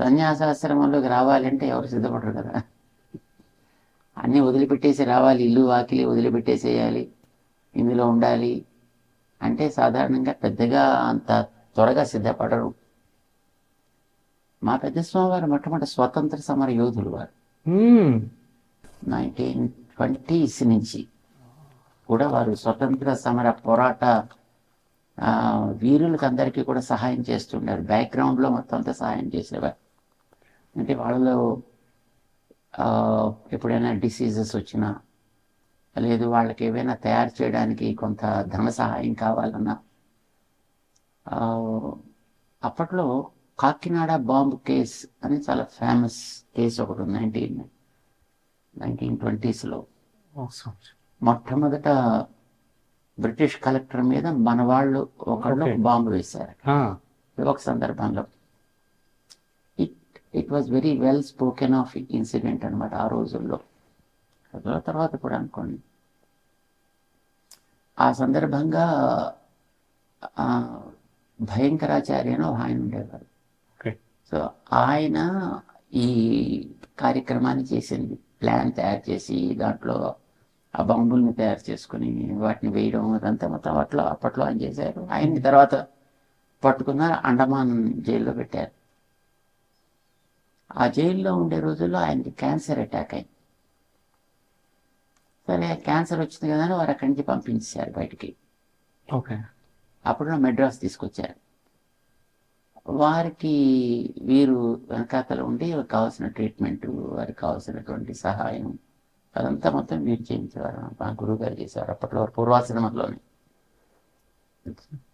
సన్యాసాశ్రమంలోకి రావాలంటే ఎవరు సిద్ధపడరు కదా. అన్నీ వదిలిపెట్టేసి రావాలి, ఇల్లు వాకిలి వదిలిపెట్టేసేయాలి, ఇందులో ఉండాలి అంటే సాధారణంగా పెద్దగా అంత త్వరగా సిద్ధపడరు. మా పెద్ద స్వామివారు మొట్టమొదటి స్వతంత్ర సమర యోధులు వారు. 1920s నుంచి కూడా వారు స్వతంత్ర సమర పోరాట వీరులకు అందరికీ కూడా సహాయం చేస్తుండారు. బ్యాక్గ్రౌండ్లో మొత్తం అంతా సహాయం చేసేవారు. అంటే వాళ్ళలో ఎప్పుడైనా డిసీజెస్ వచ్చినా, లేదు వాళ్ళకి ఏవైనా తయారు చేయడానికి కొంత ధన సహాయం కావాలన్నా, అప్పట్లో కాకినాడ బాంబు కేస్ అని చాలా ఫేమస్ కేసు ఒకటి ఉంది. 1920sలో మొట్టమొదట బ్రిటిష్ కలెక్టర్ మీద మన వాళ్ళు ఒకళ్ళు బాంబు వేశారు ఒక సందర్భంలో. It was very well spoken of incident అనమాట ఆ రోజుల్లో. తర్వాత కూడా అనుకోండి, ఆ సందర్భంగా భయంకరాచార్య ఆయన ఉండేవారు. సో ఆయన ఈ కార్యక్రమాన్ని చేసింది, ప్లాన్ తయారు చేసి దాంట్లో ఆ బాంబుల్ని తయారు చేసుకుని వాటిని వేయడం అదంతా మొత్తం అప్పట్లో ఆయన చేశారు. ఆయన్ని తర్వాత పట్టుకున్నారు, అండమాన్ జైల్లో పెట్టారు. ఆ జైల్లో ఉండే రోజుల్లో ఆయనకి క్యాన్సర్ అటాక్ అయింది. సరే క్యాన్సర్ వచ్చింది కదా అని వారు అక్కడి నుంచి పంపించారు బయటికి. అప్పుడు మెడ్రాస్ తీసుకొచ్చారు. వారికి వీరు వెనకాతల ఉండి కావాల్సిన ట్రీట్మెంట్, వారికి కావాల్సినటువంటి సహాయం అదంతా మొత్తం వీరు చేయించేవారు. మా గురువు గారు చేసేవారు అప్పట్లో పూర్వాశ్రమంలోనే.